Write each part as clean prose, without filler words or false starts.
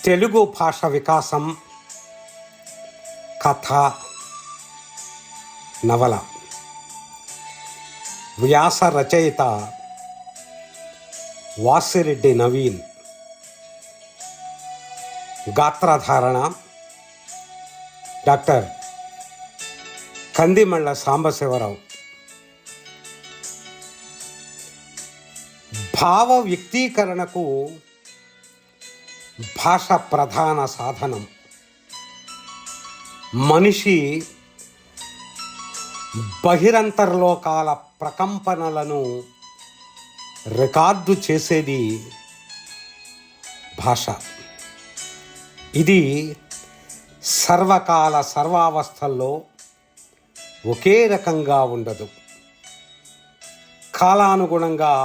తెలుగు భాష వికాసం కథ నవల. వ్యాస రచయిత వాసిరెడ్డి నవీన్. గాత్రధారణ డాక్టర్ కందిమళ్ళ సాంబశివరావు. భావ వ్యక్తీకరణకు భాష ప్రధాన సాధనం. మనిషి బహిరంతర్లోకాల ప్రకంపనలను రికార్డు చేసేది భాష. ఇది సర్వకాల సర్వావస్థల్లో ఒకే రకంగా ఉండదు, కాలానుగుణంగా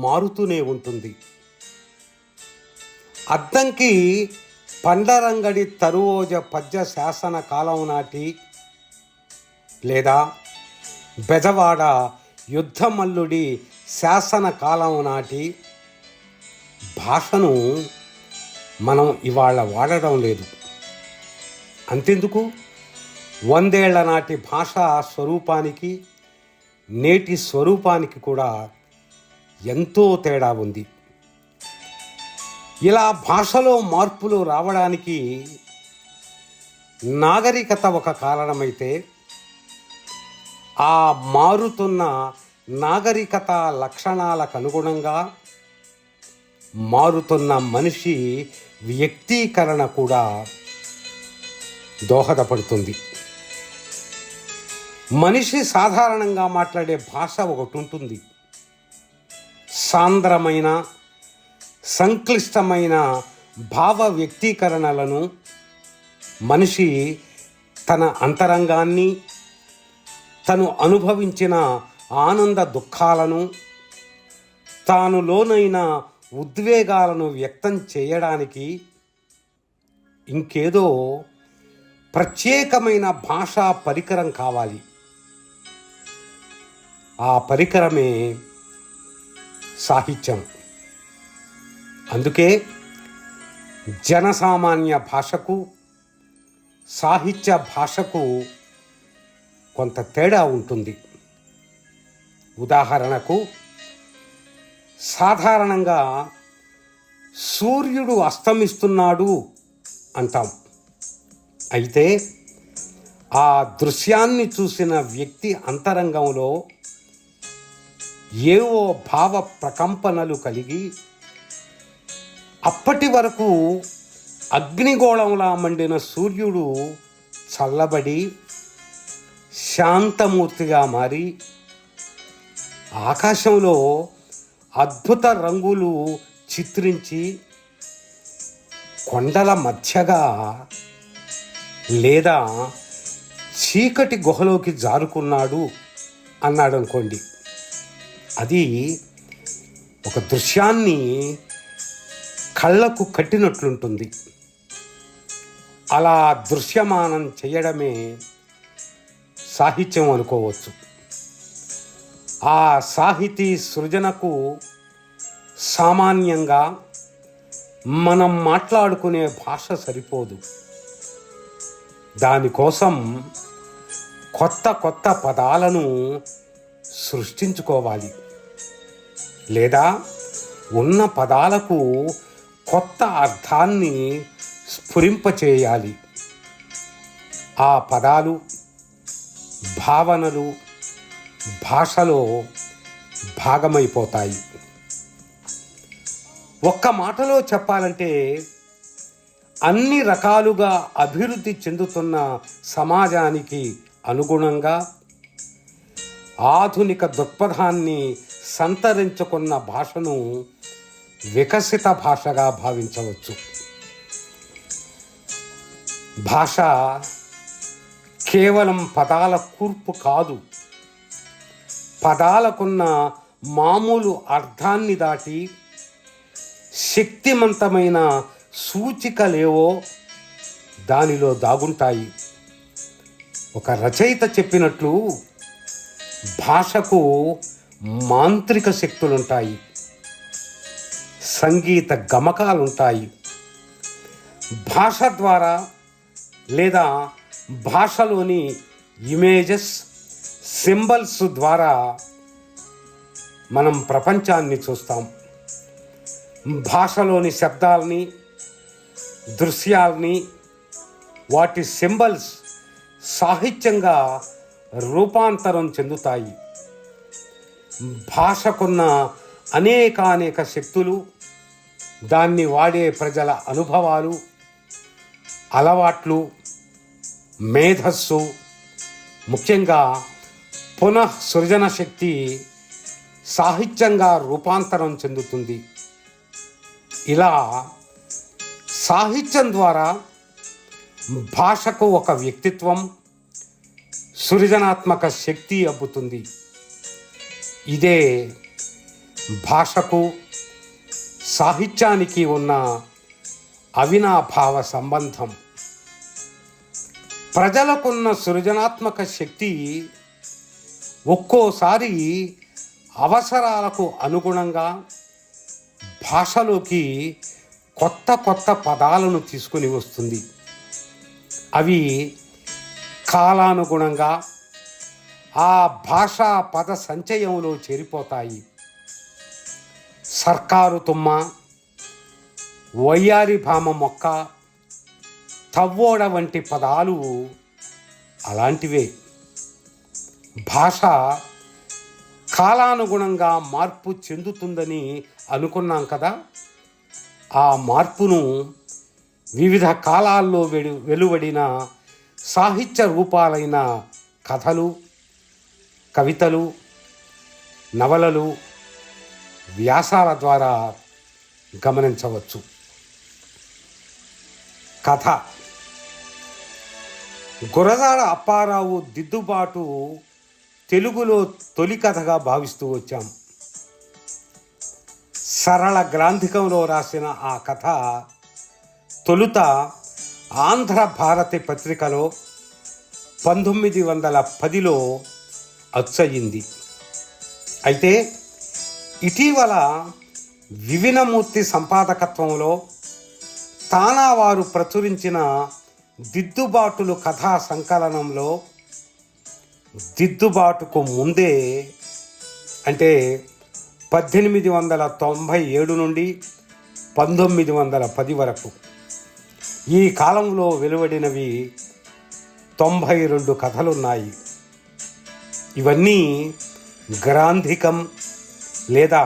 మారుతూనే ఉంటుంది. అద్దంకి పండరంగడి తరువోజ పద్య శాసన కాలం నాటి లేదా బెజవాడ యుద్ధమల్లుడి శాసన కాలం నాటి భాషను మనం ఇవాళ వాడడం లేదు. అంతెందుకు, 100 ఏళ్ల నాటి భాషా స్వరూపానికి నేటి స్వరూపానికి కూడా ఎంతో తేడా ఉంది. ఇలా భాషలో మార్పులు రావడానికి నాగరికత ఒక కారణమైతే, ఆ మారుతున్న నాగరికత లక్షణాలకు అనుగుణంగా మారుతున్న మనిషి వ్యక్తీకరణ కూడా దోహదపడుతుంది. మనిషి సాధారణంగా మాట్లాడే భాష ఒకటి ఉంటుంది. సాంద్రమైన సంక్లిష్టమైన భావ వ్యక్తీకరణలను మనిషి తన అంతరంగాన్ని, తను అనుభవించిన ఆనంద దుఃఖాలను, తాను లోనైన ఉద్వేగాలను వ్యక్తం చేయడానికి ఇంకేదో ప్రత్యేకమైన భాషా పరికరం కావాలి. ఆ పరికరమే సాహిత్యం. అందుకే జనసామాన్య భాషకు సాహిత్య భాషకు కొంత తేడా ఉంటుంది. ఉదాహరణకు, సాధారణంగా సూర్యుడు అస్తమిస్తున్నాడు అంటాం. అయితే ఆ దృశ్యాన్ని చూసిన వ్యక్తి అంతరంగంలో ఏవో భావ ప్రకంపనలు కలిగి అప్పటి వరకు అగ్నిగోళంలా మండిన సూర్యుడు చల్లబడి శాంతమూర్తిగా మారి ఆకాశంలో అద్భుత రంగులు చిత్రించి కొండల మధ్యగా లేదా చీకటి గుహలోకి జారుకున్నాడు అన్నాడు అనుకోండి. అది ఒక దృశ్యాన్ని కళ్ళకు కట్టినట్లుంటుంది. అలా దృశ్యమానం చేయడమే సాహిత్యం అనుకోవచ్చు. ఆ సాహితీ సృజనకు సామాన్యంగా మనం మాట్లాడుకునే భాష సరిపోదు. దానికోసం కొత్త కొత్త పదాలను సృష్టించుకోవాలి, లేదా ఉన్న పదాలకు కొత్త అర్థాన్ని స్ఫురింపచేయాలి. ఆ పదాలు, భావనలు భాషలో భాగమైపోతాయి. ఒక్క మాటలో చెప్పాలంటే, అన్ని రకాలుగా అభివృద్ధి చెందుతున్న సమాజానికి అనుగుణంగా ఆధునిక దృక్పథాన్ని సంతరించుకున్న భాషను వికసిత భాషగా భావించవచ్చు. భాష కేవలం పదాల కూర్పు కాదు, పదాలకున్న మామూలు అర్థాన్ని దాటి శక్తివంతమైన సూచికలేవో దానిలో దాగుంటాయి. ఒక రచయిత చెప్పినట్లు, భాషకు మాంత్రిక శక్తులుంటాయి, సంగీత గమకాలుంటాయి, భాష ద్వారా లేదా భాషలోని ఇమేజెస్, సింబల్స్ ద్వారా మనం ప్రపంచాన్ని చూస్తాం. భాషలోని శబ్దాలని, దృశ్యాల్ని, వాటి సింబల్స్ సాహిత్యంగా రూపాంతరం చెందుతాయి. భాషకున్న అనేక శక్తులు, దాన్ని వాడే ప్రజల అనుభవాలు, అలవాట్లు, మేధస్సు, ముఖ్యంగా పునఃసృజన శక్తి సాహిత్యంగా రూపాంతరం చెందుతుంది. ఇలా సాహిత్యం ద్వారా భాషకు ఒక వ్యక్తిత్వం, సృజనాత్మక శక్తి అబ్బుతుంది. ఇదే భాషకు సాహిత్యానికి ఉన్న అవినాభావ సంబంధం. ప్రజలకున్న సృజనాత్మక శక్తి ఒక్కోసారి అవసరాలకు అనుగుణంగా భాషలోకి కొత్త పదాలను తీసుకుని వస్తుంది. అవి కాలానుగుణంగా ఆ భాషా పద సంచయంలో చేరిపోతాయి. సర్కారు తుమ్మ, వయ్యారి భామ మొక్క, తవ్వోడ వంటి పదాలు అలాంటివే. భాష కాలానుగుణంగా మార్పు చెందుతుందని అనుకున్నాం కదా. ఆ మార్పును వివిధ కాలాల్లో వెలువడిన సాహిత్య రూపాలైన కథలు, కవితలు, నవలలు, వ్యాసాల ద్వారా గమనించవచ్చు. కథ. గురజాడ అప్పారావు దిద్దుబాటు తెలుగులో తొలి కథగా భావిస్తూ వచ్చాం. సరళ గ్రాంథికంలో రాసిన ఆ కథ తొలుత ఆంధ్ర భారతి పత్రికలో 1910లో అచ్చయింది. అయితే ఇటీవల వివినమూర్తి సంపాదకత్వంలో తానావారు ప్రచురించిన దిద్దుబాటులు కథా సంకలనంలో దిద్దుబాటుకు ముందే, అంటే 1897 నుండి 1910 వరకు ఈ కాలంలో వెలువడినవి 92 కథలున్నాయి. ఇవన్నీ గ్రాంధికం లేదా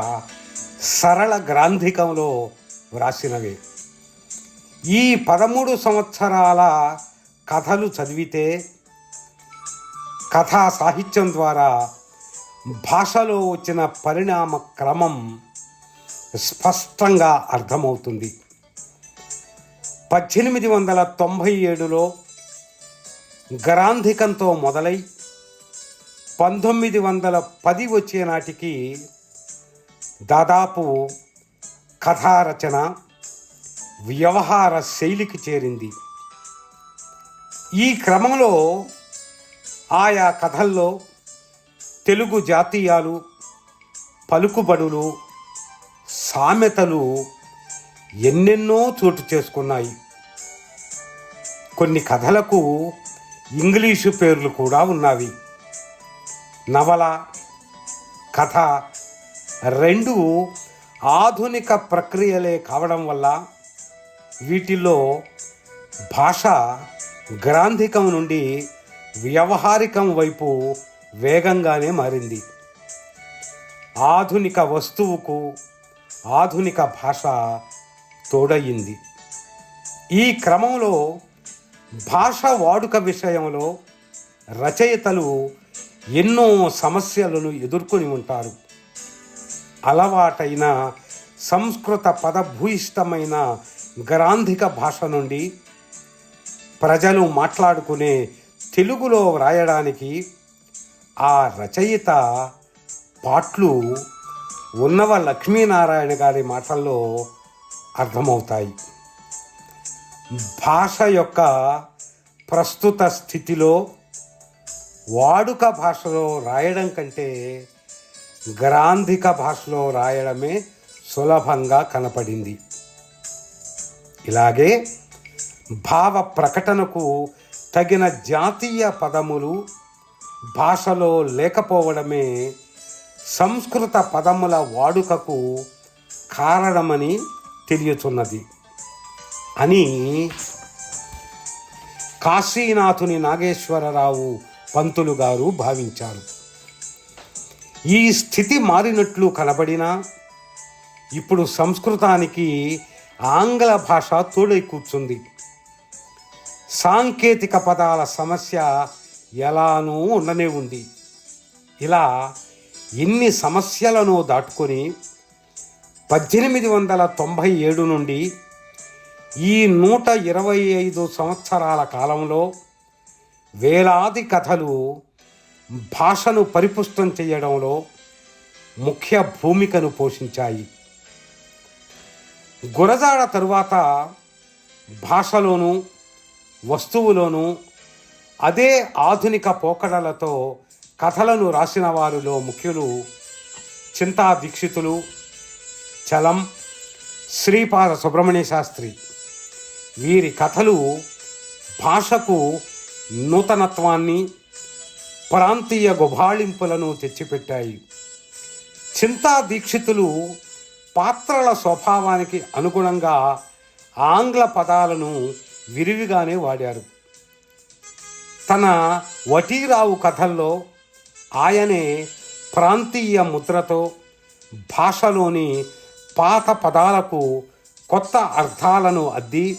సరళ గ్రాంధికంలో వ్రాసినవే. ఈ 13 సంవత్సరాల కథలు చదివితే కథా సాహిత్యం ద్వారా భాషలో వచ్చిన పరిణామ క్రమం స్పష్టంగా అర్థమవుతుంది. 1897లో గ్రాంధికంతో మొదలై 1910 వచ్చే నాటికి దాదాపు కథారచన వ్యవహార శైలికి చేరింది. ఈ క్రమంలో ఆయా కథల్లో తెలుగు జాతీయాలు, పలుకుబడులు, సామెతలు ఎన్నెన్నో చోటు చేసుకున్నాయి. కొన్ని కథలకు ఇంగ్లీషు పేర్లు కూడా ఉన్నవి. నవల, కథ రెండు ఆధునిక ప్రక్రియలే కావడం వల్ల వీటిల్లో భాష గ్రాంధికం నుండి వ్యవహారికం వైపు వేగంగానే మారింది. ఆధునిక వస్తువుకు ఆధునిక భాష తోడయింది. ఈ క్రమంలో భాష వాడుక విషయంలో రచయితలు ఎన్నో సమస్యలను ఎదుర్కొని ఉంటారు. అలవాటైన సంస్కృత పదభూయిష్టమైన గ్రాంధిక భాష నుండి ప్రజలు మాట్లాడుకునే తెలుగులో వ్రాయడానికి ఆ రచయిత పాట్లు ఉన్నవ లక్ష్మీనారాయణ గారి మాటల్లో అర్థమవుతాయి. భాష యొక్క ప్రస్తుత స్థితిలో వాడుక భాషలో రాయడం కంటే గ్రాంధిక భాషలో రాయడమే సులభంగా కనపడింది. ఇలాగే భావ ప్రకటనకు తగిన జాతీయ పదములు భాషలో లేకపోవడమే సంస్కృత పదముల వాడుకకు కారణమని తెలియచున్నది అని కాశీనాథుని నాగేశ్వరరావు పంతులు గారు భావించారు. ఈ స్థితి మారినట్లు కనబడినా ఇప్పుడు సంస్కృతానికి ఆంగ్ల భాష తోడై కూర్చుంది. సాంకేతిక పదాల సమస్య ఎలానూ ఉండనే ఉంది. ఇలా ఎన్ని సమస్యలను దాటుకొని 1897 నుండి ఈ 125 సంవత్సరాల కాలంలో వేలాది కథలు భాషను పరిపుష్టం చేయడంలో ముఖ్య భూమికను పోషించాయి. గురజాడ తరువాత భాషలోనూ వస్తువులోనూ అదే ఆధునిక పోకడలతో కథలను రాసిన వారిలో ముఖ్యులు చింతా దీక్షితులు, చలం, శ్రీపాద సుబ్రహ్మణ్య శాస్త్రి. వీరి కథలు భాషకు నూతనత్వాన్ని, ప్రాంతీయ గుబాళింపులను తెచ్చిపెట్టాయి. చింతా దీక్షితులు పాత్రల స్వభావానికి అనుగుణంగా ఆంగ్ల పదాలను విరివిగానే వాడారు. తన వటీరావు కథల్లో ఆయనే ప్రాంతీయ ముద్రతో భాషలోని పాత పదాలకు కొత్త అర్థాలను అద్ది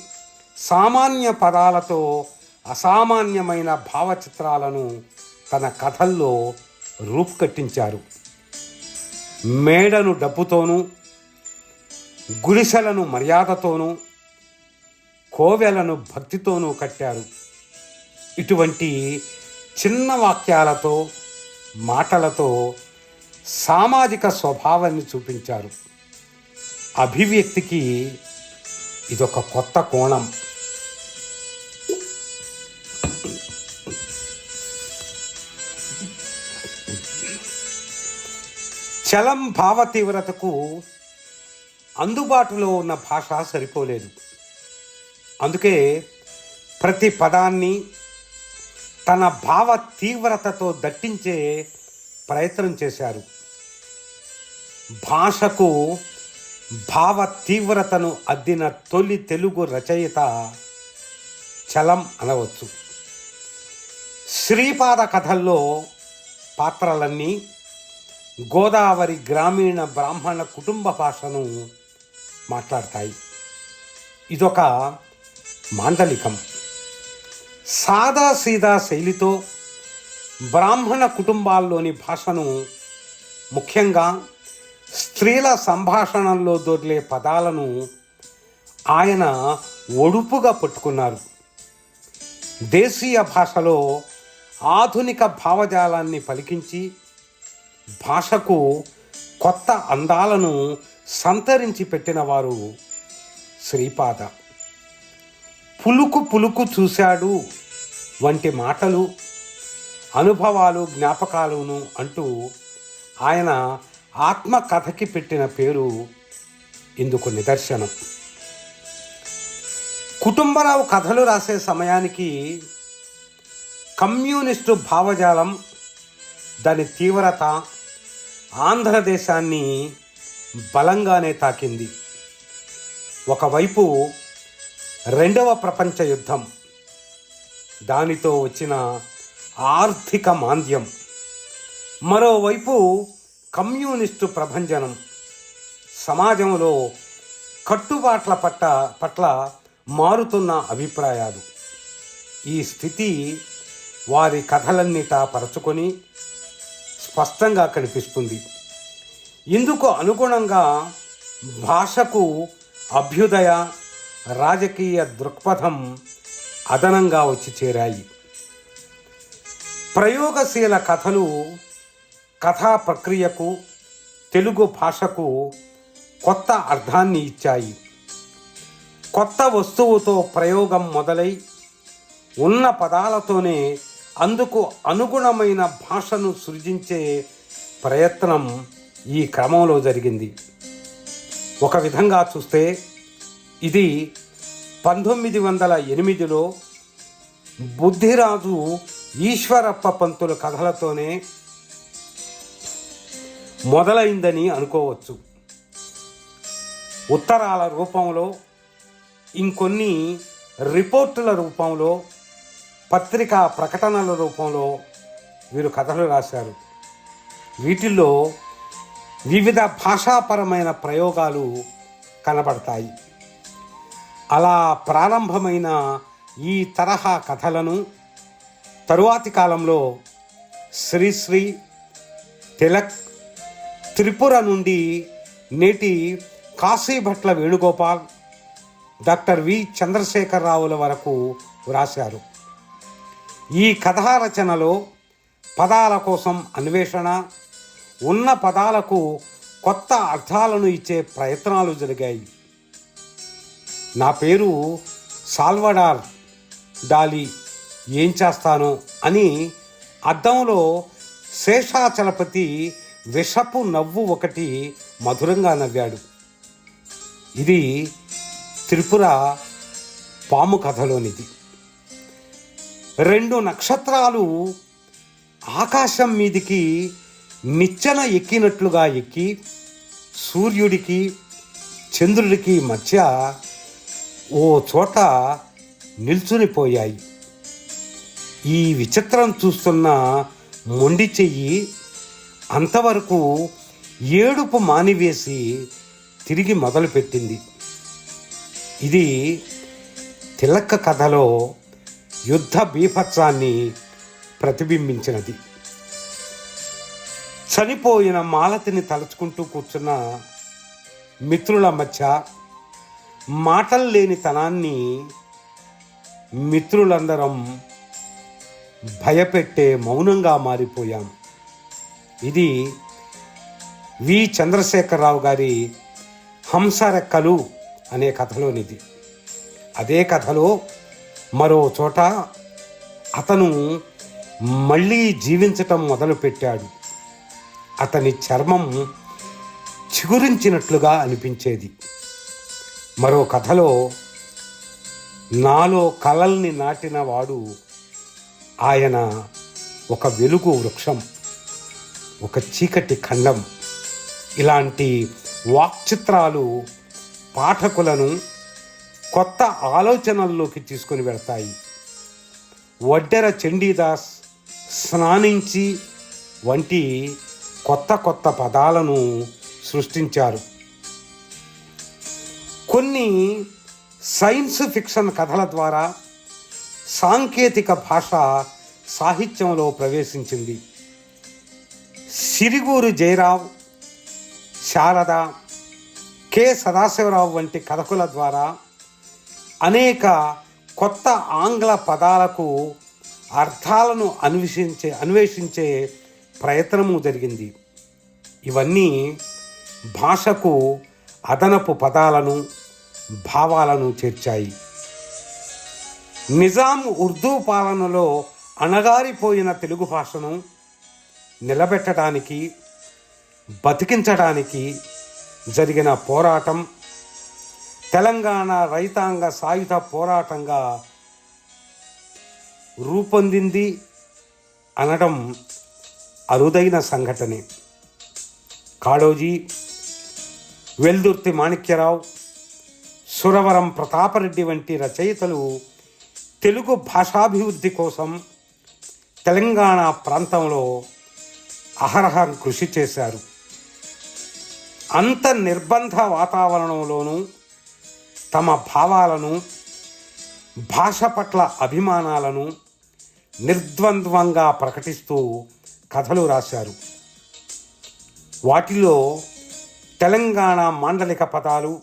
సామాన్య పదాలతో అసామాన్యమైన భావచిత్రాలను తన కథల్లో రూపుకట్టించారు. మేడను డబ్బుతోనూ, గుడిసెలను మర్యాదతోనూ, కోవెలను భక్తితోనూ కట్టారు. ఇటువంటి చిన్న వాక్యాలతో, మాటలతో సామాజిక స్వభావాన్ని చూపించారు. అభివ్యక్తికి ఇదొక కొత్త కోణం. చలం భావ తీవ్రతకు అందుబాటులో ఉన్న భాష సరిపోలేదు. అందుకే ప్రతి పదాన్ని తన భావ తీవ్రతతో దట్టించే ప్రయత్నం చేశారు. భాషకు భావ తీవ్రతను అద్దిన తొలి తెలుగు రచయిత చలం అనవచ్చు. శ్రీపాద కథల్లో పాత్రలన్నీ గోదావరి గ్రామీణ బ్రాహ్మణ కుటుంబ భాషను మాట్లాడతాయి. ఇదొక మాండలికం. సాదాసీదా శైలితో బ్రాహ్మణ కుటుంబాల్లోని భాషను, ముఖ్యంగా స్త్రీల సంభాషణల్లో దొర్లే పదాలను ఆయన ఒడుపుగా పట్టుకున్నారు. దేశీయ భాషలో ఆధునిక భావజాలాన్ని పలికించి భాషకు కొత్త అందాలను సంతరించి పెట్టినవారు శ్రీపాద. పులుకు పులుకు చూశాడు వంటి మాటలు, అనుభవాలు, జ్ఞాపకాలను అంటూ ఆయన ఆత్మకథకి పెట్టిన పేరు ఇందుకు నిదర్శనం. కుటుంబరావు కథలు రాసే సమయానికి కమ్యూనిస్టు భావజాలం, దాని తీవ్రత ఆంధ్రదేశాన్ని బలంగానే తాకింది. ఒకవైపు రెండవ ప్రపంచ యుద్ధం, దానితో వచ్చిన ఆర్థిక మాంద్యం, మరోవైపు కమ్యూనిస్టు ప్రభంజనం, సమాజంలో కట్టుబాట్ల పట్ల మారుతున్న అభిప్రాయాలు. ఈ స్థితి వారి కథలన్నిటా పరచుకొని స్పష్టంగా కనిపిస్తుంది. ఇందుకు అనుగుణంగా భాషకు అభ్యుదయ, రాజకీయ దృక్పథం అదనంగా వచ్చి చేరాయి. ప్రయోగశీల కథలు కథా ప్రక్రియకు, తెలుగు భాషకు కొత్త అర్థాన్ని ఇచ్చాయి. కొత్త వస్తువుతో ప్రయోగం మొదలై ఉన్న పదాలతోనే అందుకు అనుగుణమైన భాషను సృజించే ప్రయత్నం ఈ క్రమంలో జరిగింది. ఒక విధంగా చూస్తే ఇది 1908లో బుద్ధిరాజు ఈశ్వరప్ప పంతుల కథలతోనే మొదలైందని అనుకోవచ్చు. ఉత్తరాల రూపంలో, ఇంకొన్ని రిపోర్టుల రూపంలో, పత్రికా ప్రకటనల రూపంలో వీరు కథలు రాశారు. వీటిల్లో వివిధ భాషాపరమైన ప్రయోగాలు కనబడతాయి. అలా ప్రారంభమైన ఈ తరహా కథలను తరువాతి కాలంలో శ్రీశ్రీ, తిలక్, త్రిపుర నుండి నేటి కాశీభట్ల వేణుగోపాల్, డాక్టర్ వి చంద్రశేఖరరావుల వరకు వ్రాశారు. ఈ కథా రచనలో పదాల కోసం అన్వేషణ, ఉన్న పదాలకు కొత్త అర్థాలను ఇచ్చే ప్రయత్నాలు జరిగాయి. నా పేరు సాల్వడార్ డాలి, ఏం చేస్తాను అని అద్దంలో శేషాచలపతి విషపు నవ్వు ఒకటి మధురంగా నవ్వాడు. ఇది త్రిపుర పాము కథలోనిది. 2 నక్షత్రాలు ఆకాశం మీదికి నిచ్చెన ఎక్కినట్లుగా ఎక్కి సూర్యుడికి చంద్రుడికి మధ్య ఓ చోట నిల్చునిపోయాయి. ఈ విచిత్రం చూస్తున్న మొండి చెయ్యి అంతవరకు ఏడుపు మానివేసి తిరిగి మొదలుపెట్టింది. ఇది తిలక్ కథలో యుద్ధ బీభత్సాన్ని ప్రతిబింబించినది. చనిపోయిన మాలతిని తలుచుకుంటూ కూర్చున్న మిత్రుల మధ్య మాటలు లేని తనాన్ని మిత్రులందరం భయపెట్టే మౌనంగా మారిపోయాం. ఇది వి చంద్రశేఖరరావు గారి హంసరెక్కలు అనే కథలోనిది. అదే కథలో మరో చోట అతను మళ్ళీ జీవించటం మొదలుపెట్టాడు. అతని చర్మం చిగురించినట్లుగా అనిపించేది. మరో కథలో నాలో కలల్ని నాటిన వాడు ఆయన ఒక వెలుగు వృక్షం, ఒక చీకటి ఖండం. ఇలాంటి వాక్చిత్రాలు పాఠకులను కొత్త ఆలోచనల్లోకి తీసుకుని వెళ్తాయి. వడ్డెర చండీదాస్ స్నానించి వంటి కొత్త కొత్త పదాలను సృష్టించారు. కొన్ని సైన్స్ ఫిక్షన్ కథల ద్వారా సాంకేతిక భాష సాహిత్యంలో ప్రవేశించింది. సిరిగూరు జయరావ్, శారద, కె సదాశివరావు వంటి కథకుల ద్వారా అనేక కొత్త ఆంగ్ల పదాలకు అర్థాలను అన్వేషించే ప్రయత్నము జరిగింది. ఇవన్నీ భాషకు అదనపు పదాలను, భావాలను చేర్చాయి. నిజాం ఉర్దూ పాలనలో అణగారిపోయిన తెలుగు భాషను నిలబెట్టడానికి, బతికించడానికి జరిగిన పోరాటం తెలంగాణ రైతాంగ సాయుధ పోరాటంగా రూపొందింది అనడం అరుదైన సంఘటనే. కాళోజీ, వెల్దుర్తి మాణిక్యరావు, సురవరం ప్రతాపరెడ్డి వంటి రచయితలు తెలుగు భాషాభివృద్ధి కోసం తెలంగాణ ప్రాంతంలో అహరహం కృషి చేశారు. అంత నిర్బంధ వాతావరణంలోనూ తమ భావాలను, భాష పట్ల అభిమానాలను నిర్ద్వంద్వంగా ప్రకటిస్తూ కథలు రాశారు. వాటిలో తెలంగాణ మాండలిక పదాలు,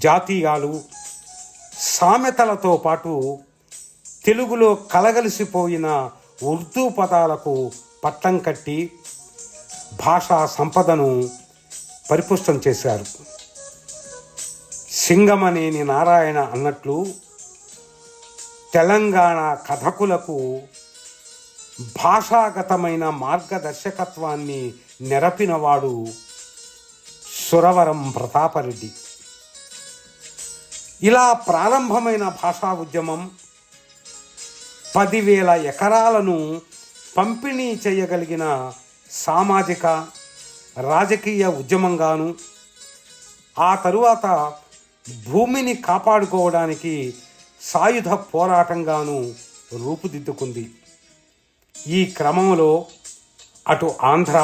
జాతీయాలు, సామెతలతో పాటు తెలుగులో కలగలిసిపోయిన ఉర్దూ పదాలకు పట్టం కట్టి భాషా సంపదను పరిపుష్టం చేశారు. సింగమనేని నారాయణ అన్నట్లు తెలంగాణ కథకులకు భాషాగతమైన మార్గదర్శకత్వాన్ని నెరపినవాడు సురవరం ప్రతాపరెడ్డి. ఇలా ప్రారంభమైన భాషా ఉద్యమం 10,000 ఎకరాలను పంపిణీ చేయగలిగిన సామాజిక రాజకీయ ఉద్యమంగాను, ఆ తరువాత భూమిని కాపాడుకోవడానికి సాయుధ పోరాటంగాను రూపుదిద్దుకుంది. ఈ క్రమంలో అటు ఆంధ్ర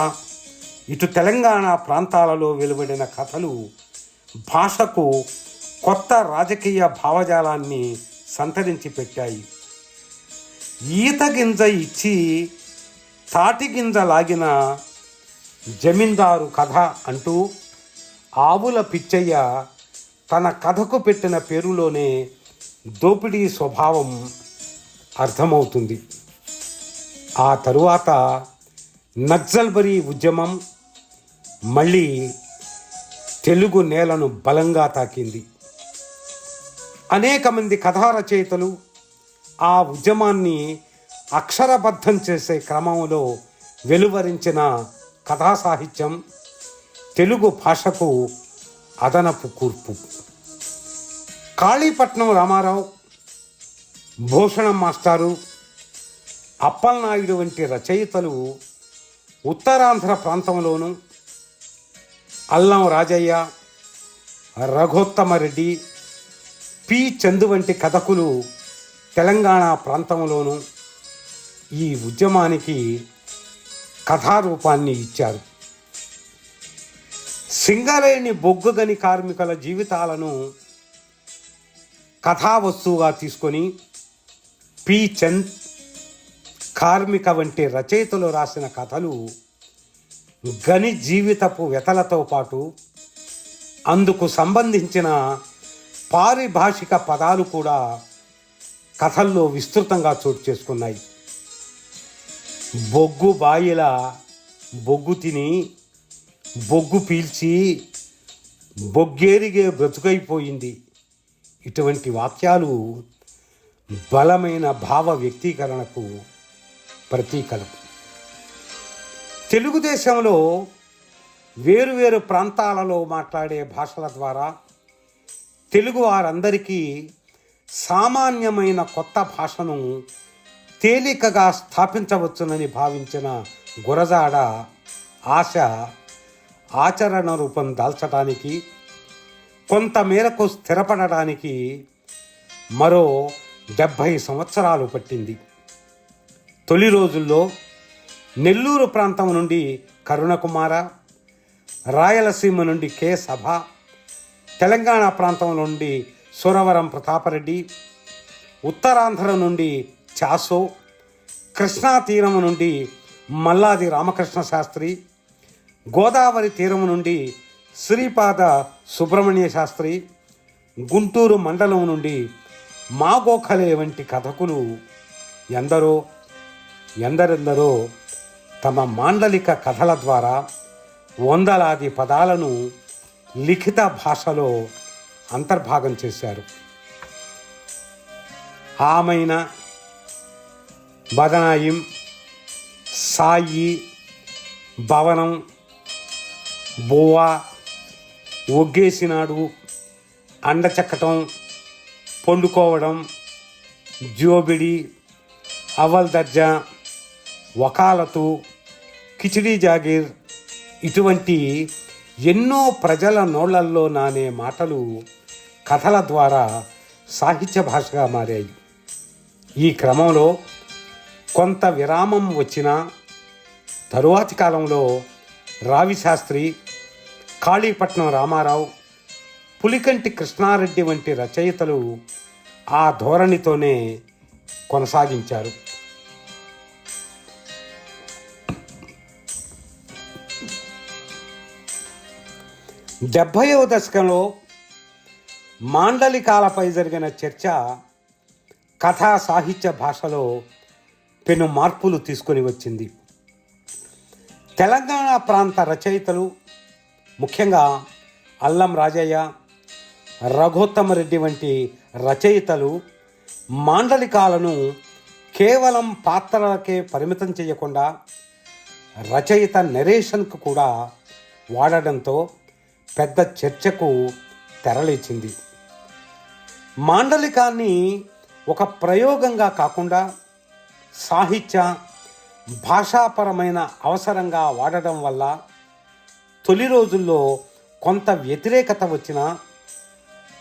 ఇటు తెలంగాణ ప్రాంతాలలో వెలువడిన కథలు భాషకు కొత్త రాజకీయ భావజాలాన్ని సంతరించి పెట్టాయి. ఈత గింజ ఇచ్చి తాటి గింజ లాగిన జమీందారు కథ అంటూ ఆవుల పిచ్చయ్య తన కథకు పెట్టిన పేరులోనే దోపిడీ స్వభావం అర్థమవుతుంది. ఆ తరువాత నక్సల్బరీ ఉద్యమం మళ్ళీ తెలుగు నేలను బలంగా తాకింది. అనేక మంది కథా రచయితలు ఆ ఉద్యమాన్ని అక్షరబద్ధం చేసే క్రమంలో వెలువరించిన కథా సాహిత్యం తెలుగు భాషకు అదనపు కూర్పు. కాళీపట్నం రామారావు, భూషణం మాస్టారు, అప్పలనాయుడు వంటి రచయితలు ఉత్తరాంధ్ర ప్రాంతంలోనూ, అల్లం రాజయ్య, రఘోత్తమరెడ్డి, పి చందు వంటి కథకులు తెలంగాణ ప్రాంతంలోనూ ఈ ఉద్యమానికి కథారూపాన్ని ఇచ్చారు. సింగరేణి బొగ్గు గని కార్మికుల జీవితాలను కథావస్తువుగా తీసుకొని పి చంద్, కార్మిక వంటి రచయితలు రాసిన కథలు గని జీవితపు వ్యతలతో పాటు అందుకు సంబంధించిన పారిభాషిక పదాలు కూడా కథల్లో విస్తృతంగా చోటు చేసుకున్నాయి. బొగ్గు బాయిల బొగ్గు తిని బొగ్గు పీల్చి బొగ్గేరిగే బ్రతుకైపోయింది. ఇటువంటి వాక్యాలు బలమైన భావ వ్యక్తీకరణకు ప్రతీకలు. తెలుగుదేశంలో వేరువేరు ప్రాంతాలలో మాట్లాడే భాషల ద్వారా తెలుగు వారందరికీ సామాన్యమైన కొత్త భాషను తేలికగా స్థాపించవచ్చునని భావించిన గురజాడ ఆశ ఆచరణ రూపం దాల్చడానికి, కొంతమేరకు స్థిరపడడానికి మరో 70 సంవత్సరాలు పట్టింది. తొలి రోజుల్లో నెల్లూరు ప్రాంతం నుండి కరుణకుమార, రాయలసీమ నుండి కె సభ, తెలంగాణ ప్రాంతం నుండి సురవరం ప్రతాపరెడ్డి, ఉత్తరాంధ్ర నుండి చాసో, కృష్ణా తీరం నుండి మల్లాది రామకృష్ణ శాస్త్రి, గోదావరి తీరం నుండి శ్రీపాద సుబ్రహ్మణ్య శాస్త్రి, గుంటూరు మండలం నుండి మాగోఖలే వంటి కథకులు ఎందరెందరో తమ మాండలిక కథల ద్వారా వందలాది పదాలను లిఖిత భాషలో అంతర్భాగం చేశారు. ఆమైన, బదనాయిం, సాయి, భవనం, బోవా, ఒగ్గేసినాడు, అండచెక్కటం, పండుకోవడం, జోబిడి, అవల్ దర్జా, వకాలతు, కిచిడీ జాగీర్ ఇటువంటి ఎన్నో ప్రజల నోళ్లల్లో నానే మాటలు కథల ద్వారా సాహిత్య భాషగా మారాయి. ఈ క్రమంలో కొంత విరామం వచ్చినా తరువాతి కాలంలో రావిశాస్త్రి, కాళీపట్నం రామారావు, పులికంటి కృష్ణారెడ్డి వంటి రచయితలు ఆ ధోరణితోనే కొనసాగించారు. 70వ దశకంలో మాండలికాలపై జరిగిన చర్చ కథా సాహిత్య భాషలో పెను మార్పులు తీసుకొని వచ్చింది. తెలంగాణ ప్రాంత రచయితలు, ముఖ్యంగా అల్లం రాజయ్య, రఘోత్తమరెడ్డి వంటి రచయితలు మాండలికాలను కేవలం పాత్రలకే పరిమితం చేయకుండా రచయిత నెరేషన్కు కూడా వాడడంతో పెద్ద చర్చకు తెరలేచింది. మాండలికాన్ని ఒక ప్రయోగంగా కాకుండా సాహిత్య భాషాపరమైన అవసరంగా వాడడం వల్ల తొలి రోజుల్లో కొంత వ్యతిరేకత వచ్చినా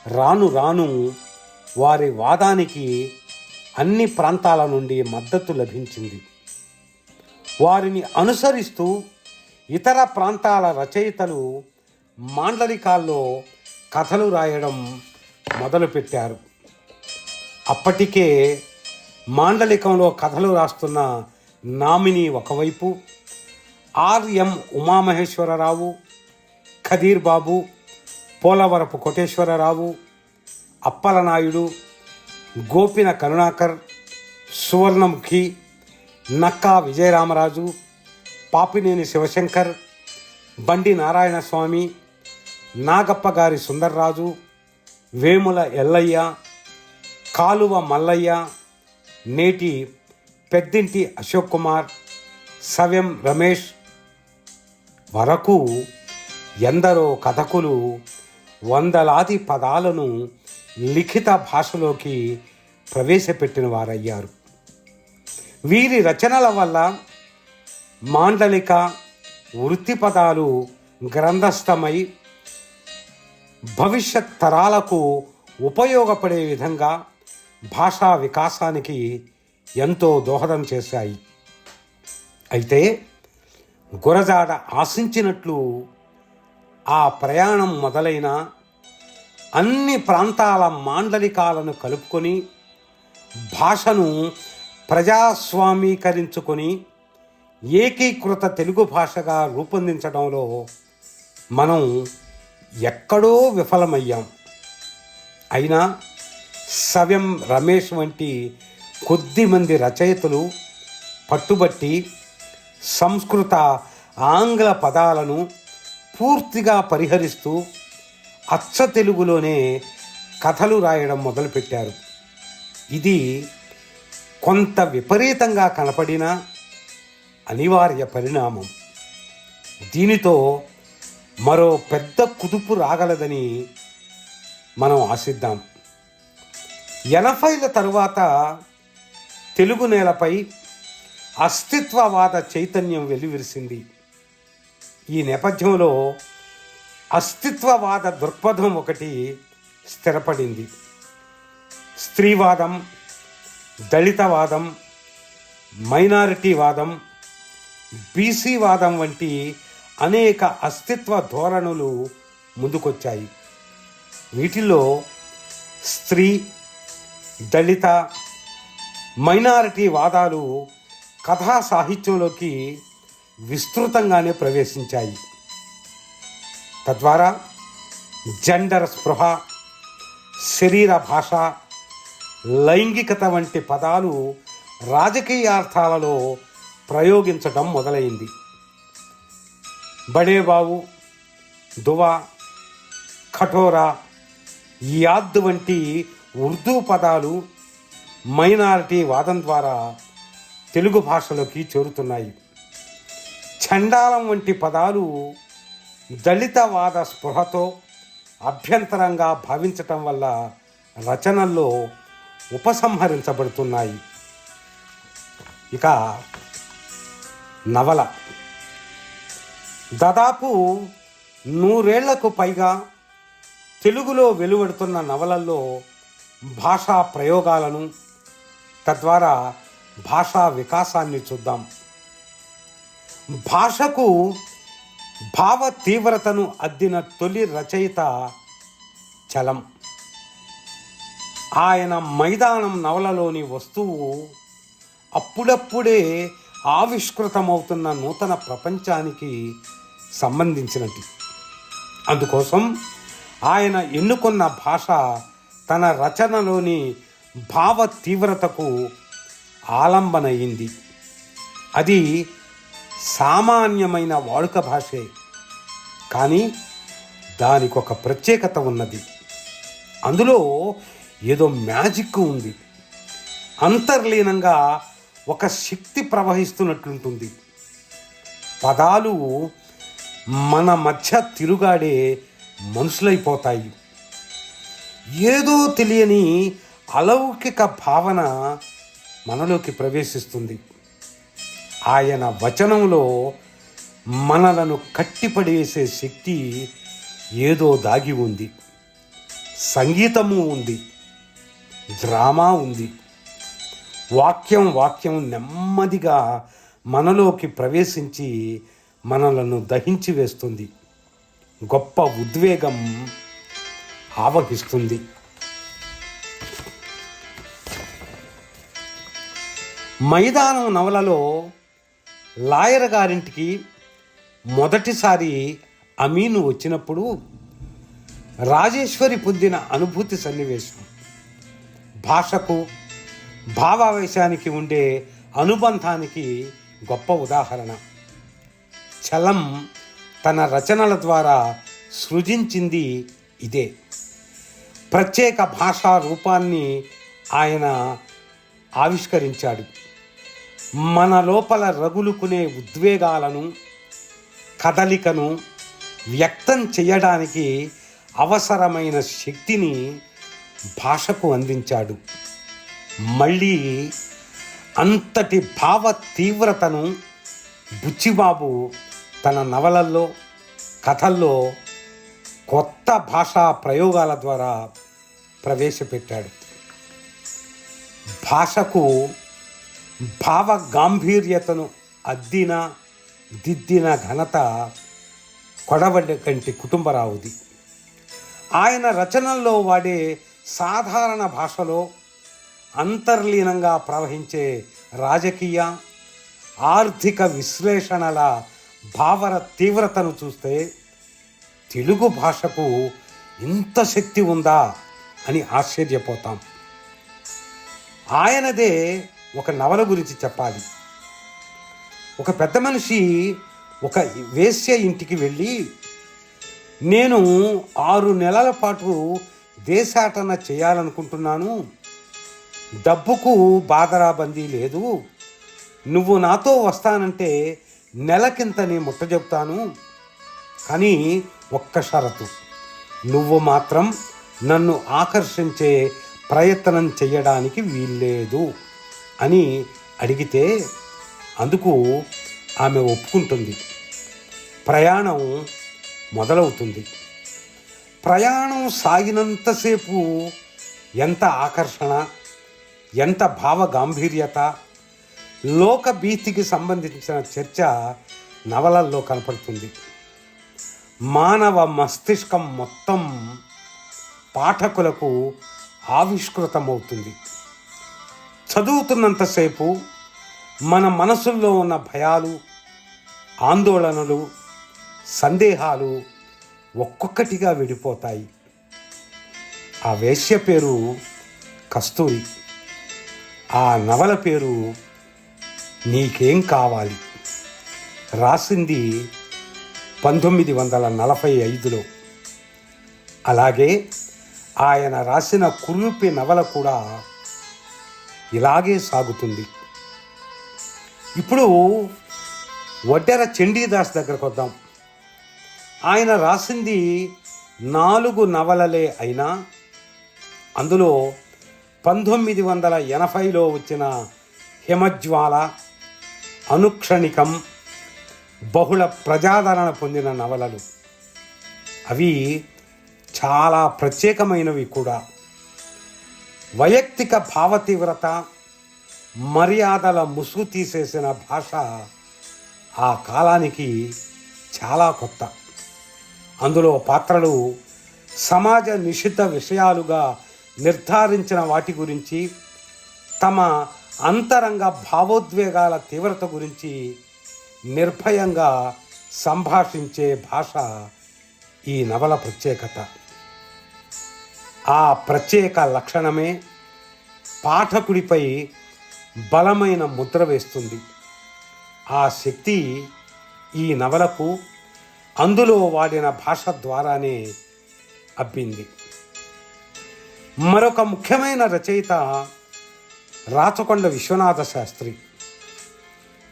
రాను రాను వారి వాదానికి అన్ని ప్రాంతాల నుండి మద్దతు లభించింది. వారిని అనుసరిస్తూ ఇతర ప్రాంతాల రచయితలు మాండలికాల్లో కథలు రాయడం మొదలుపెట్టారు. అప్పటికే మాండలికంలో కథలు రాస్తున్న నామిని ఒకవైపు, ఆర్ఎం ఉమామహేశ్వరరావు, ఖదీర్ బాబు, పోలవరపు కోటేశ్వరరావు, అప్పలనాయుడు, గోపిన కరుణాకర్, సువర్ణముఖి, నక్కా విజయరామరాజు, పాపినేని శివశంకర్, బండి నారాయణస్వామి, నాగప్పగారి సుందర్రాజు, వేముల ఎల్లయ్య, కాలువ మల్లయ్య, నేటి పెద్దింటి అశోక్ కుమార్, సవ్యం రమేష్ వరకు ఎందరో కథకులు వందలాది పదాలను లిఖిత భాషలోకి ప్రవేశపెట్టిన వారయ్యారు. వీరి రచనల వల్ల మాండలిక వృత్తి పదాలు గ్రంథస్థమై భవిష్యత్ తరాలకు ఉపయోగపడే విధంగా భాషా వికాసానికి ఎంతో దోహదం చేశాయి. అయితే గురజాడ ఆశించినట్లు ఆ ప్రయాణం మొదలైన అన్ని ప్రాంతాల మాండలికాలను కలుపుకొని భాషను ప్రజాస్వామీకరించుకొని ఏకీకృత తెలుగు భాషగా రూపొందించడంలో మనం ఎక్కడో విఫలమయ్యాం. అయినా సవ్యం రమేష్ వంటి కొద్దిమంది రచయితలు పట్టుబట్టి సంస్కృత ఆంగ్ల పదాలను పూర్తిగా పరిహరిస్తూ అచ్చ తెలుగులోనే కథలు రాయడం మొదలుపెట్టారు. ఇది కొంత విపరీతంగా కనపడిన అనివార్య పరిణామం. దీనితో మరో పెద్ద కుదుపు రాగలదని మనం ఆశిద్దాం. 80ల తరువాత తెలుగు నేలపై అస్తిత్వవాద చైతన్యం వెల్లివిరిసింది. ఈ నేపథ్యంలో అస్తిత్వవాద దృక్పథం ఒకటి స్థిరపడింది. స్త్రీవాదం, దళితవాదం, మైనారిటీవాదం, బీసీవాదం వంటి అనేక అస్తిత్వ ధోరణులు ముందుకొచ్చాయి. వీటిల్లో స్త్రీ, దళిత, మైనారిటీ వాదాలు కథా సాహిత్యంలోకి విస్తృతంగానే ప్రవేశించాయి. తద్వారా జెండర్ స్పృహ, శరీర భాష, లైంగికత వంటి పదాలు రాజకీయార్థాలలో ప్రయోగించడం మొదలైంది. బడేబావు, దువా, కఠోరా, యాద్ వంటి ఉర్దూ పదాలు మైనారిటీ వాదం ద్వారా తెలుగు భాషలోకి చేరుతున్నాయి. చండాలం వంటి పదాలు దళితవాద స్పృహతో అభ్యంతరంగా భావించటం వల్ల రచనల్లో ఉపసంహరించబడుతున్నాయి. ఇక నవల దాదాపు 100 ఏళ్లకు పైగా తెలుగులో వెలువడుతున్న నవలల్లో భాషా ప్రయోగాలను, తద్వారా భాషా వికాసాన్ని చూద్దాం. భాషకు భావ తీవ్రతను అద్దిన తొలి రచయిత చలం. ఆయన మైదానం నవలలోని వస్తువు అప్పుడప్పుడే ఆవిష్కృతమవుతున్న నూతన ప్రపంచానికి సంబంధించినది. అందుకోసం ఆయన ఎన్నుకున్న భాష తన రచనలోని భావ తీవ్రతకు ఆలంబనయింది. అది సామాన్యమైన వాడుక భాషే, కానీ దానికి ఒక ప్రత్యేకత ఉన్నది. అందులో ఏదో మ్యాజిక్ ఉంది. అంతర్లీనంగా ఒక శక్తి ప్రవహిస్తున్నట్లుంటుంది. పదాలు మన మధ్య తిరుగాడే మనుషులైపోతాయి. ఏదో తెలియని అలౌకిక భావన మనలోకి ప్రవేశిస్తుంది. ఆయన వచనంలో మనలను కట్టిపడేసే శక్తి ఏదో దాగి ఉంది. సంగీతము ఉంది, డ్రామా ఉంది. వాక్యం నెమ్మదిగా మనలోకి ప్రవేశించి మనలను దహించి వేస్తుంది. గొప్ప ఉద్వేగం ఆవహిస్తుంది. మైదానం నవలలో లాయర్ గారింటికి మొదటిసారి అమీను వచ్చినప్పుడు రాజేశ్వరి పొందిన అనుభూతి సన్నివేశం భాషకు భావావేశానికి ఉండే అనుబంధానికి గొప్ప ఉదాహరణ. చలం తన రచనల ద్వారా సృజించింది ఇదే. ప్రత్యేక భాషా రూపాన్ని ఆయన ఆవిష్కరించాడు. మన లోపల రగులుకునే ఉద్వేగాలను, కదలికను వ్యక్తం చేయడానికి అవసరమైన శక్తిని భాషకు అందించాడు. మళ్ళీ అంతటి భావ తీవ్రతను బుచ్చిబాబు తన నవలల్లో, కథల్లో కొత్త భాషా ప్రయోగాల ద్వారా ప్రవేశపెట్టాడు. భాషకు భావ గాంభీర్యతను దిద్దిన ఘనత కొడవడ్డ కంటి కుటుంబరావుది. ఆయన రచనల్లో వాడే సాధారణ భాషలో అంతర్లీనంగా ప్రవహించే రాజకీయ, ఆర్థిక విశ్లేషణల భావన తీవ్రతను చూస్తే తెలుగు భాషకు ఇంత శక్తి ఉందా అని ఆశ్చర్యపోతాం. ఆయనదే ఒక నవల గురించి చెప్పాలి. ఒక పెద్ద మనిషి ఒక వేశ్య ఇంటికి వెళ్ళి, నేను 6 నెలల పాటు దేశాటన చేయాలనుకుంటున్నాను, డబ్బుకు బాదరాబందీ లేదు, నువ్వు నాతో వస్తానంటే నెలకింత నీ ముట్ట చెప్తాను, కానీ ఒక్క షరతు, నువ్వు మాత్రం నన్ను ఆకర్షించే ప్రయత్నం చేయడానికి వీల్లేదు అని అడిగితే అందుకు ఆమె ఒప్పుకుంటుంది. ప్రయాణం మొదలవుతుంది. ప్రయాణం సాగినంతసేపు ఎంత ఆకర్షణ, ఎంత భావ గాంభీర్యత, లోక భీతికి సంబంధించిన చర్చ నవలల్లో కనపడుతుంది. మానవ మస్తిష్కం మొత్తం పాఠకులకు ఆవిష్కృతమవుతుంది. చదువుతున్నంతసేపు మన మనసుల్లో ఉన్న భయాలు, ఆందోళనలు, సందేహాలు ఒక్కొక్కటిగా విడిపోతాయి. ఆ వేశ్య పేరు కస్తూరి. ఆ నవల పేరు నీకేం కావాలి. రాసింది 1945లో. అలాగే ఆయన రాసిన కురూపి నవల కూడా ఇలాగే సాగుతుంది. ఇప్పుడు వడ్డెర చండీదాస్ దగ్గరకు వద్దాం. ఆయన రాసింది 4 నవలలే అయినా అందులో 1980లో వచ్చిన హిమజ్వాల, అనుక్షణికం బహుళ ప్రజాదరణ పొందిన నవలలు. అవి చాలా ప్రత్యేకమైనవి కూడా. వైయక్తిక భావతీవ్రత, మర్యాదల ముసుగు తీసేసిన భాష ఆ కాలానికి చాలా కొత్త. అందులో పాత్రలు సమాజ నిషిద్ధ విషయాలుగా నిర్ధారించిన వాటి గురించి, తమ అంతరంగ భావోద్వేగాల తీవ్రత గురించి నిర్భయంగా సంభాషించే భాష ఈ నవల ప్రత్యేకత. ఆ ప్రత్యేక లక్షణమే పాఠకుడిపై బలమైన ముద్ర వేస్తుంది. ఆ శక్తి ఈ నవలకు అందులో వాడిన భాష ద్వారానే అబ్బింది. మరొక ముఖ్యమైన రచయిత రాచకొండ విశ్వనాథ శాస్త్రి.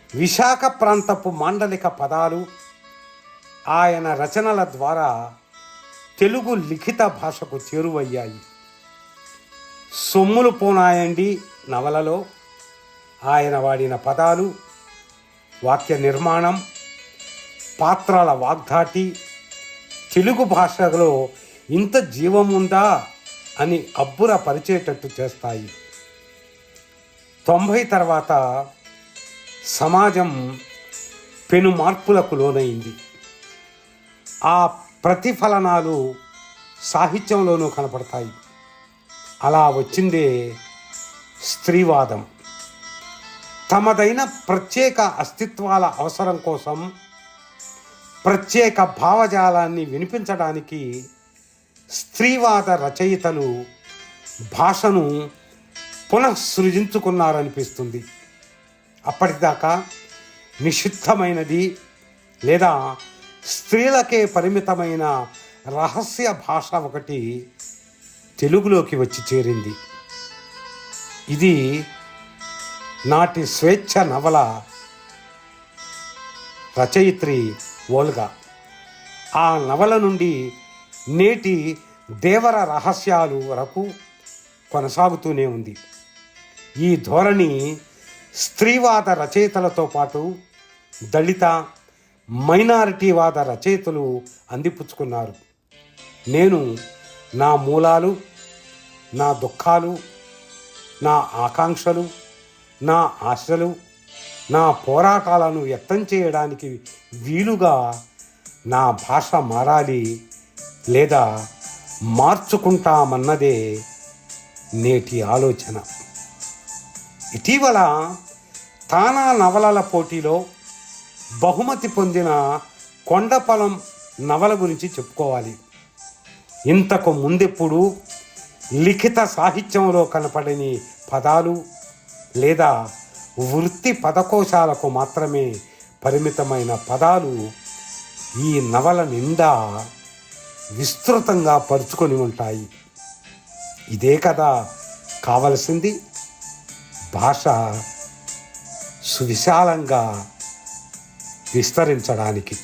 విశాఖ ప్రాంతపు మాండలిక పదాలు ఆయన రచనల ద్వారా తెలుగు లిఖిత భాషకు చేరువయ్యాయి. సొమ్ములు పోనాయండి నవలలో ఆయన వాడిన పదాలు, వాక్య నిర్మాణం, పాత్రల వాగ్ధాటి తెలుగు భాషలో ఇంత జీవం ఉందా అని అబ్బుర పరిచేటట్టు చేస్తాయి. 90 తర్వాత సమాజం పెను మార్పులకు లోనైంది. ఆ ప్రతిఫలనాలు సాహిత్యంలోనూ కనపడతాయి. అలా వచ్చిందే స్త్రీవాదం. తమదైన ప్రత్యేక అస్తిత్వాల అవసరం కోసం ప్రత్యేక భావజాలాన్ని వినిపించడానికి స్త్రీవాద రచయితలు భాషను పునఃసృజించుకున్నారనిపిస్తుంది. అప్పటిదాకా నిషిద్ధమైనది లేదా స్త్రీలకే పరిమితమైన రహస్య భాష ఒకటి తెలుగులోకి వచ్చి చేరింది. ఇది నాటి స్వేచ్ఛ నవల రచయిత్రి ఓల్గా. ఆ నవల నుండి నేటి దేవర రహస్యాలు వరకు కొనసాగుతూనే ఉంది. ఈ ధోరణి స్త్రీవాద రచయితలతో పాటు దళిత, మైనారిటీవాద రచయితలు అందిపుచ్చుకున్నారు. నేను నా మూలాలు, నా దుఃఖాలు, నా ఆకాంక్షలు, నా ఆశలు, నా పోరాటాలను వ్యక్తం చేయడానికి వీలుగా నా భాష మారాలి లేదా మార్చుకుంటామన్నదే నేటి ఆలోచన. ఇటీవల తానా నవలల పోటీలో బహుమతి పొందిన కొండపొలం నవల గురించి చెప్పుకోవాలి. ఇంతకు ముందెప్పుడు లిఖిత సాహిత్యంలో కనపడని పదాలు లేదా వృత్తి పదకోశాలకు మాత్రమే పరిమితమైన పదాలు ఈ నవల నిండా విస్తృతంగా పరుచుకొని ఉంటాయి. ఇదే కదా కావలసింది. భాష సువిశాలంగా విస్తరించడానికి.